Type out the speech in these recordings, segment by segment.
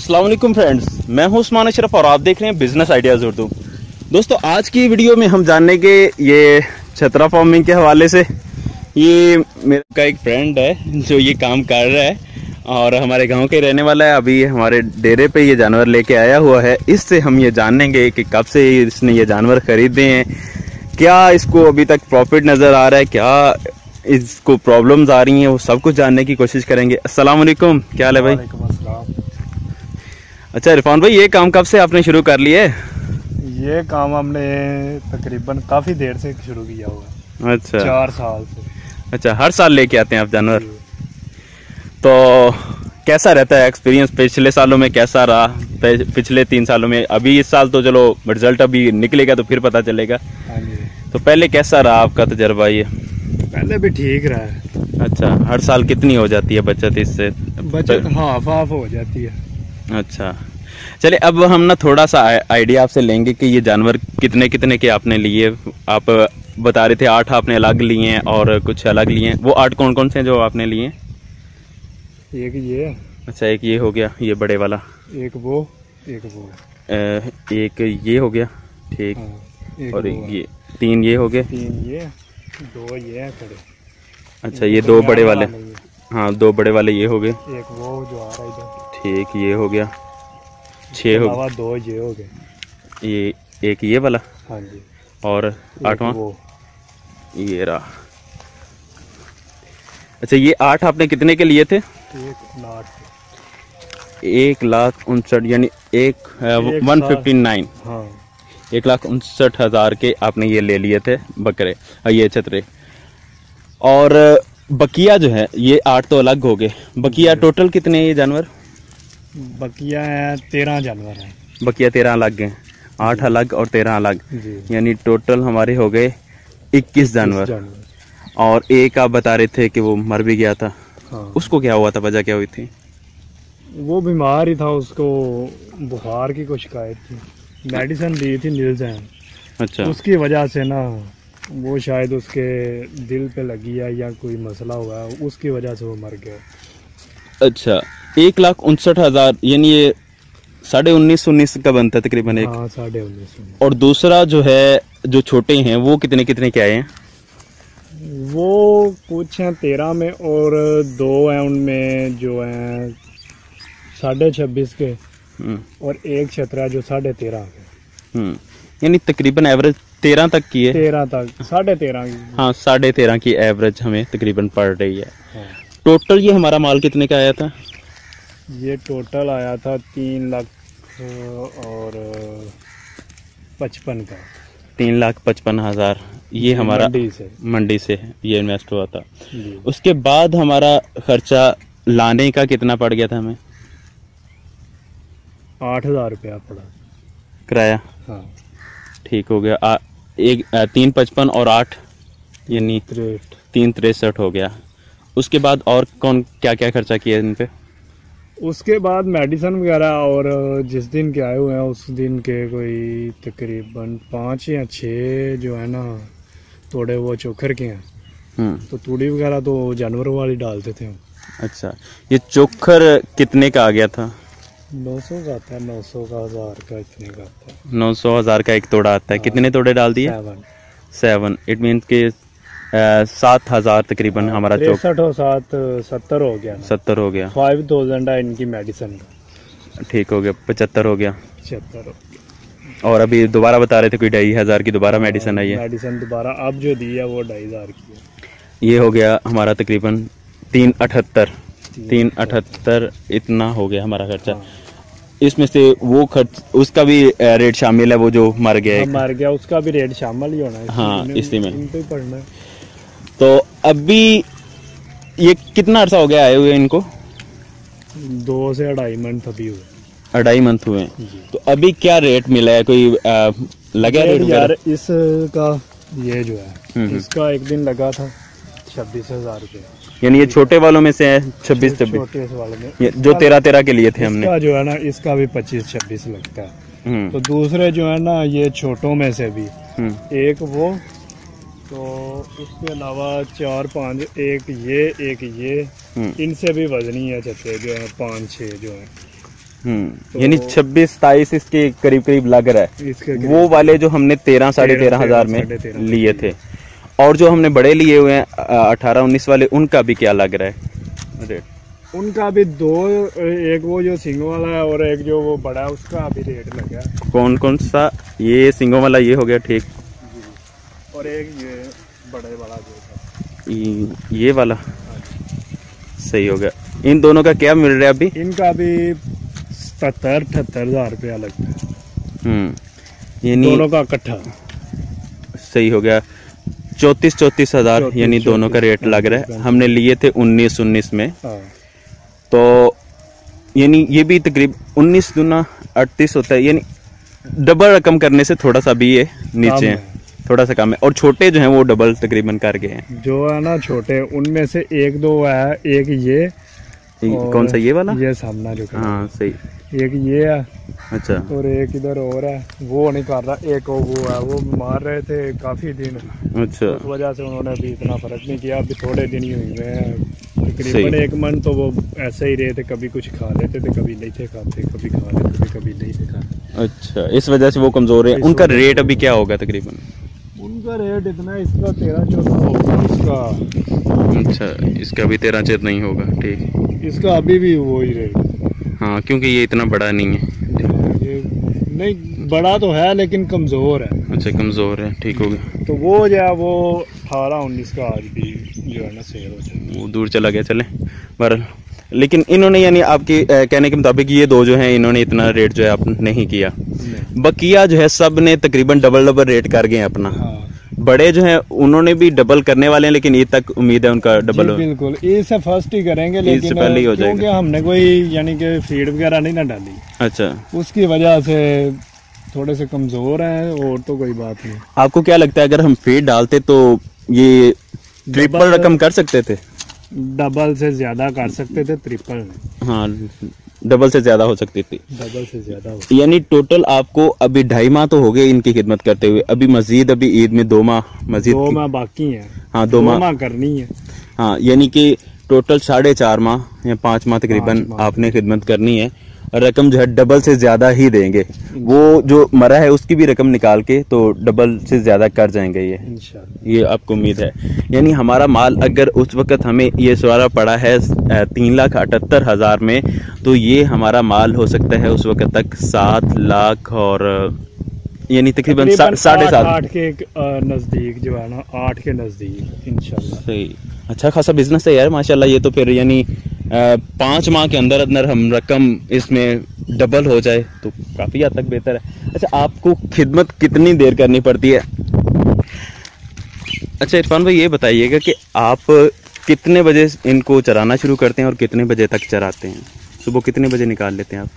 अस्सलाम वालेकुम फ्रेंड्स, मैं हूं उस्मान अशरफ और आप देख रहे हैं बिजनेस आइडियाज उर्दू। दोस्तों, आज की वीडियो में हम जानेंगे ये छतरा फार्मिंग के हवाले से। ये मेरा एक फ्रेंड है जो ये काम कर रहा है और हमारे गांव के रहने वाला है। अभी हमारे डेरे पे ये जानवर लेके आया हुआ है। इससे हम ये जानेंगे कि कब से इसने ये जानवर खरीदे हैं, क्या इसको अभी तक प्रॉफिट नज़र आ रहा है, क्या इसको प्रॉब्लम्स आ रही हैं, वो सब कुछ जानने की कोशिश करेंगे। अस्सलाम वालेकुम, क्या हाल है भाई? अच्छा इरफान भाई, ये काम कब से आपने शुरू कर लिया है? ये काम हमने तकरीबन काफ़ी देर से शुरू किया हुआ है। अच्छा, 4 साल से। अच्छा, हर साल लेके आते हैं आप जानवर? तो कैसा रहता है एक्सपीरियंस? पिछले सालों में कैसा रहा? पिछले 3 सालों में? अभी इस साल तो चलो रिजल्ट अभी निकलेगा तो फिर पता चलेगा। हाँ जी। तो पहले कैसा रहा आपका तजर्बा? ये पहले भी ठीक रहा है। अच्छा, हर साल कितनी हो जाती है बचत इससे? बचत हाफ हो जाती है। अच्छा, चले अब हम ना थोड़ा सा आइडिया आपसे लेंगे कि ये जानवर कितने कितने के आपने लिए। आप बता रहे थे 8 आपने अलग लिए हैं और कुछ अलग लिए हैं। वो 8 कौन कौन से हैं जो आपने लिए? एक ये। अच्छा, एक ये हो गया, ये बड़े वाला। एक वो। एक ये हो गया, ठीक। हाँ, और ये 3 ये हो गए। 3 ये, 2 ये खड़े। अच्छा, ये 2 बड़े वाले। हाँ, 2 बड़े वाले ये हो गए। एक वो जो आ रहा है इधर। ठीक, ये हो गया। 6 हो गए। 2 ये हो गए। ये एक ये वाला। हाँ जी। और 8वां ये रहा। अच्छा, ये 8 आपने कितने के लिए थे? 1,59,000 यानी 159। हाँ, 1,59,000 के आपने ये ले लिए थे बकरे, ये छतरे। और बकिया जो है ये 8 तो अलग हो गए। बकिया टोटल कितने हैं ये जानवर? बकिया है 13 जानवर हैं। बकिया 13 अलग हैं, 8 अलग और 13 अलग, यानी टोटल हमारे हो गए 21 जानवर। और एक आप बता रहे थे कि वो मर भी गया था। हाँ। उसको क्या हुआ था, वजह क्या हुई थी? वो बीमार ही था, उसको बुखार की कोई शिकायत थी, मेडिसिन दी थी नीलजैन। अच्छा, उसकी वजह से ना वो शायद उसके दिल पे लगी है या कोई मसला हुआ है, उसकी वजह से वो मर गया। अच्छा, 1,59,000 यानी ये 19.5 का बनता है तकरीबन एक। हाँ, 19.5। और दूसरा जो है जो छोटे हैं वो कितने कितने के आए हैं? वो कुछ हैं 13 में और 2 हैं उनमें जो हैं 26.5 के और एक छतरा जो 13.5 के। यानी तकरीबन एवरेज 13 तक की है। 13 तक, 13.5 की। हाँ, 13.5 की एवरेज हमें तकरीबन पड़ रही है। हाँ। टोटल ये हमारा माल कितने का आया था? ये टोटल आया था 3 लाख और 55 का। 3,55,000 ये हमारा मंडी से ये इन्वेस्ट हुआ था। उसके बाद हमारा खर्चा लाने का कितना पड़ गया था हमें? 8,000 रुपया पड़ा किराया। हाँ, ठीक हो गया। 3,55 और 8 यानी 3,63 हो गया। उसके बाद और कौन क्या क्या खर्चा किया इन पे? उसके बाद मेडिसिन वगैरह और जिस दिन के आए हुए हैं उस दिन के कोई तकरीबन 5 या 6 जो है ना थोड़े वो चोखर के हैं। तो तूड़ी वगैरह तो जानवरों वाली डालते थे। अच्छा, ये चोखर कितने का आ गया था? 900 का आता है, 900 का, 1000 का, इतने का आता है। 900 1000 का एक तोड़ा आता है। कितने तोड़े डाल दिए? 7। इट मीन के 7,000 तकरीबन हमारा चौक। 63 और 7 70 हो गया। 70 हो गया। 5,000 है इनकी मेडिसिन का। ठीक हो गया, 75 हो गया। 75 हो गया। और अभी दोबारा बता रहे थे कोई 2,500 की दोबारा मेडिसिन आई है। मेडिसिन दोबारा अब जो दी है वो 2,500 की है। ये हो गया हमारा तकरीबन 3,78 इतना हो गया हमारा खर्चा। हाँ। इसमें से वो खर्च उसका भी रेट शामिल है, वो जो मर गया है। मर गया उसका भी रेट शामिल ही होना है। हाँ, इसी में इनको ही पढ़ना है। तो अभी ये कितना अर्सा हो गया आए हुए इनको? 2 से 2.5 मंथ अभी हुए। 2.5 मंथ हुए। तो अभी क्या रेट मिला है? कोई लगा रेट यार? इसका ये जो है इसका एक दिन लगा था 26,000 रुपये। यानी ये छोटे वालों में से है 26 छोटे वालों में जो 13 के लिए थे हमने। इसका जो है ना इसका भी 25-26 लगता है। तो दूसरे जो है ना ये छोटों में से भी एक वो, तो उसके अलावा 4-5 एक ये इनसे भी वजनी है छत्ते जो है 5-6 जो है। यानी 26-27 इसके करीब करीब लग रहा है। वो वाले जो हमने 13-13.5 हजार में लिए थे, और जो हमने बड़े लिए हुए हैं 18-19 वाले, उनका भी क्या लग रहा है रेट? उनका भी दो, एक वो जो सिंगों वाला है और एक जो वो बड़ा है, उसका अभी रेट लगा है। कौन कौन सा? ये सिंगों वाला ये हो गया, ठीक। और एक ये बड़े वाला जो ये वाला सही हो गया। इन दोनों का क्या मिल रहा है अभी? इनका अभी 77-78 हजार रुपया लगता है। यानी दोनों का इकट्ठा सही हो गया 34-34 हजार, यानी दोनों का रेट लग रहा है। हमने लिए थे 19-19 में, तो यानी ये भी तकरीब 19 दूना 38 होता है, यानी डबल रकम करने से थोड़ा सा भी ये नीचे है, थोड़ा सा कम है। और छोटे जो हैं वो डबल तकरीबन कर गए हैं। जो है ना छोटे, उनमें से एक दो है, एक ये कौन सा, ये वाला, ये सामना जो, हाँ सही, एक ये है, अच्छा, और एक इधर और है, वो नहीं कर रहा। एक वो है, वो बीमार रहे थे काफी दिन, अच्छा, उस वजह से उन्होंने भी इतना फर्क नहीं किया। अभी थोड़े दिन ही हुए हैं, तकरीबन 1 मन तो वो ऐसे ही रहे थे, कभी कुछ खा लेते थे, कभी नहीं थे खाते, कभी खा लेते थे, कभी नहीं थे खाते। अच्छा, इस वजह से वो कमजोर है। उनका रेट अभी क्या होगा तकरीबन? उनका रेट इतना, इसका 13-14 होगा इसका। अच्छा, इसका भी 13-14 नहीं होगा, ठीक। इसका अभी भी वो ही रेट, हाँ, क्योंकि ये इतना बड़ा नहीं है। ये नहीं बड़ा तो है लेकिन कमजोर है। अच्छा, कमजोर है, ठीक हो गया। तो वो जो है वो 18-19 का आज भी जो है ना सेल हो जाए, वो दूर चला गया, चले बहरहाल। लेकिन इन्होंने यानी आपके कहने के मुताबिक ये दो जो हैं, इन्होंने इतना रेट जो है आप नहीं किया। बकिया जो है सब ने तकरीबन डबल रेट कर गए अपना। हाँ। बड़े जो हैं उन्होंने भी डबल करने वाले हैं, लेकिन ईद तक उम्मीद है उनका डबल हो। बिल्कुल, ईद से फर्स्ट ही करेंगे, लेकिन पहले ही हो जाएगा, क्योंकि हमने कोई यानी कि फीड वगैरह नहीं ना डाली। अच्छा, उसकी वजह से थोड़े से कमजोर हैं, और तो कोई बात नहीं। आपको क्या लगता है अगर हम फीड डालते तो ये ट्रिपल रकम कर सकते थे? डबल से ज्यादा कर सकते थे, ट्रिपल नहीं। हाँ, डबल से ज्यादा हो सकती थी, डबल से ज्यादा। यानी टोटल आपको अभी 2.5 माह तो हो गए इनकी खिदमत करते हुए, अभी मजीद अभी ईद में 2 माह मजीद 2 माह बाकी हैं। हाँ, 2 माह करनी है। हाँ, यानी कि टोटल 4.5 माह या 5 माह तकरीबन आपने खिदमत करनी है। रकम जो है डबल से ज्यादा ही देंगे। वो जो मरा है उसकी भी रकम निकाल के तो डबल से ज्यादा कर जाएंगे ये आपको उम्मीद है। यानी हमारा माल अगर उस वक्त हमें ये सवारा पड़ा है 3,78,000 में, तो ये हमारा माल हो सकता है उस वक्त तक 7 लाख और यानी तकरीबन 7.5 के नजदीक जो है ना, 8 के नजदीक इंशाल्लाह। सही, अच्छा खासा बिजनेस है यार माशाल्लाह। ये तो फिर यानी 5 माह के अंदर अंदर हम रकम इसमें डबल हो जाए तो काफी हद तक बेहतर है। अच्छा, आपको खिदमत कितनी देर करनी पड़ती है? अच्छा इरफान भाई, ये बताइएगा कि आप कितने बजे इनको चराना शुरू करते हैं और कितने बजे तक चराते हैं? सुबह कितने बजे निकाल लेते हैं आप?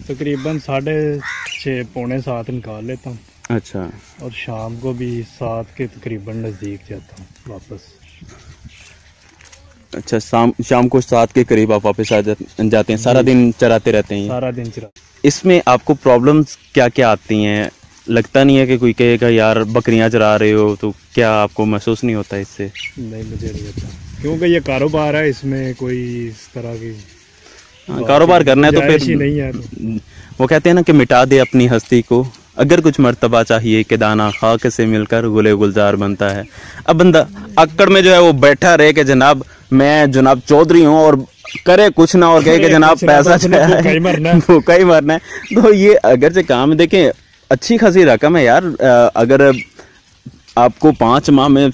तकरीबन 6:30 पौने 7 निकाल लेता हूँ। अच्छा, और शाम को भी 7 के तकरीबन नज़दीक जाता हूँ वापस। अच्छा, शाम को 7 के करीब आप वापस आ जाते हैं। सारा दिन चराते रहते हैं? सारा दिन चरा। इसमें आपको प्रॉब्लम्स क्या क्या आती हैं? लगता नहीं है कि कोई कहेगा यार बकरियां चरा रहे हो, तो क्या आपको महसूस नहीं होता इससे? नहीं, मुझे नहीं होता, क्योंकि ये कारोबार है, इसमें कोई इस तरह की कारोबार करना है तो फिर नहीं है। वो कहते हैं ना कि मिटा दे अपनी हस्ती को, अगर कुछ मर्तबा चाहिए कि दाना खाक से मिलकर गुले गुलजार बनता है। अब बंदा अक्कड़ में जो है वो बैठा रहे कि जनाब मैं जनाब चौधरी हूँ और करे कुछ ना और कहे कि जनाब पैसा भूखा ही मरना है, तो ये अगर से काम देखें अच्छी खासी रकम है यार। अगर आपको 5 माह में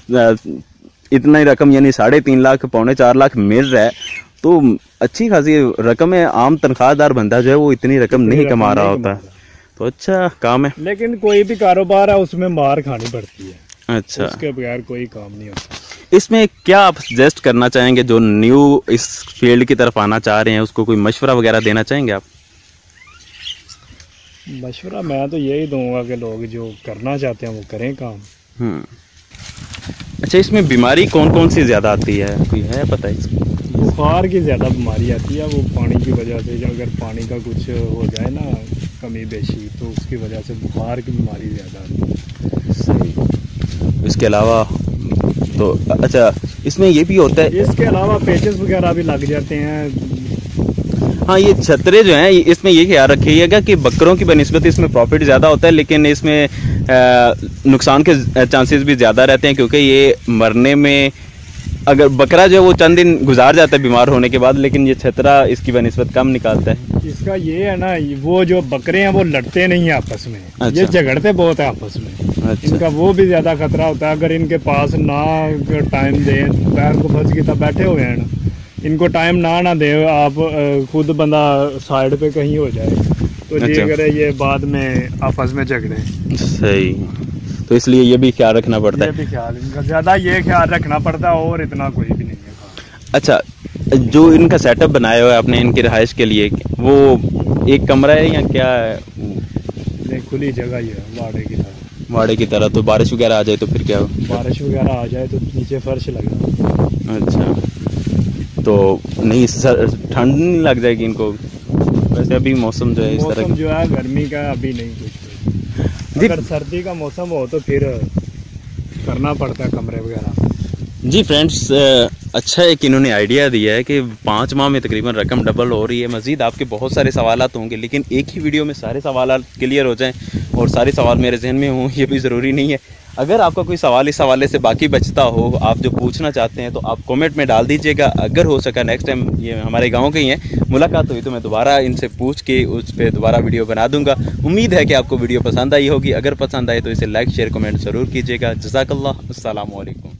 इतना ही रकम यानी 3.5 लाख पौने 4 लाख मिल रहा है तो अच्छी खासी रकम है। आम तनख्वाहदार बंदा जो है वो इतनी रकम नहीं कमा रहा होता, तो अच्छा काम है। लेकिन कोई भी कारोबार है उसमें मार खानी पड़ती है। अच्छा, उसके बगैर कोई काम नहीं होता। इसमें क्या आप सजेस्ट करना चाहेंगे जो न्यू इस फील्ड की तरफ आना चाह रहे हैं, उसको कोई मशवरा वगैरह देना चाहेंगे आप? मशवरा मैं तो यही दूंगा कि लोग जो करना चाहते हैं वो करें काम। अच्छा, इसमें बीमारी कौन कौन सी ज्यादा आती है, कोई है पता है? बुखार की ज्यादा बीमारी आती है, वो पानी की वजह से। अगर पानी का कुछ हो जाए ना कमी बेशी, तो उसकी वजह से बुखार की बीमारी ज्यादा आती है। सही। इसके अलावा तो अच्छा इसमें ये भी होता है, इसके अलावा पेचेस वगैरह भी लग जाते हैं। हाँ, ये छतरे जो हैं इसमें ये ख्याल रखिएगा कि बकरों की बनिस्बत इसमें प्रॉफिट ज़्यादा होता है, लेकिन इसमें नुकसान के चांसेस भी ज़्यादा रहते हैं, क्योंकि ये मरने में अगर बकरा जो है वो चंद दिन गुजार जाता है बीमार होने के बाद, लेकिन ये छतरा इसकी बनिस्बत कम निकालता है। इसका ये है ना, वो जो बकरे हैं वो लड़ते नहीं है आपस में। अच्छा। ये झगड़ते बहुत है आपस में। अच्छा। इनका वो भी ज्यादा खतरा होता है, अगर इनके पास ना टाइम दें, पैर को फंस की तब बैठे हुए हैं ना, इनको टाइम ना दे आप, खुद बंदा साइड पे कहीं हो जाए तो जी अगर ये बाद में आपस में झगड़े। सही, तो इसलिए ये भी ख्याल रखना पड़ता है। ये भी ख्याल, इनका ज्यादा ये ख्याल रखना पड़ता है, और इतना कोई भी नहीं है। अच्छा, जो इनका सेटअप बनाया हुआ है आपने इनकी रिहाइश के लिए, वो एक कमरा है या क्या है? नहीं, खुली जगह ही है, वाड़े की तरह। वाड़े की तरह। तो बारिश वगैरह आ जाए तो फिर क्या हो? बारिश वगैरह आ जाए तो नीचे फर्श लगा। अच्छा, तो नहीं ठंड नहीं लग जाएगी इनको? वैसे अभी मौसम जो है इस तरह जो है गर्मी का, अभी नहीं कुछ। अगर सर्दी का मौसम हो तो फिर करना पड़ता है कमरे वगैरह। जी फ्रेंड्स, अच्छा है कि इन्होंने आइडिया दिया है कि 5 माह में तकरीबन रकम डबल हो रही है। मज़ीद आपके बहुत सारे सवालात होंगे, लेकिन एक ही वीडियो में सारे सवाल क्लियर हो जाएं और सारे सवाल मेरे जहन में हों, ये भी ज़रूरी नहीं है। अगर आपका कोई सवाल इस हवाले से बाकी बचता हो, आप जो पूछना चाहते हैं, तो आप कमेंट में डाल दीजिएगा। अगर हो सका नेक्स्ट टाइम, ये हमारे गांव के ही हैं, मुलाकात हुई तो मैं दोबारा इनसे पूछ के उस पर दोबारा वीडियो बना दूंगा। उम्मीद है कि आपको वीडियो पसंद आई होगी। अगर पसंद आए तो इसे लाइक शेयर कमेंट ज़रूर कीजिएगा। जज़ाकल्लाह, अस्सलामु अलैकुम।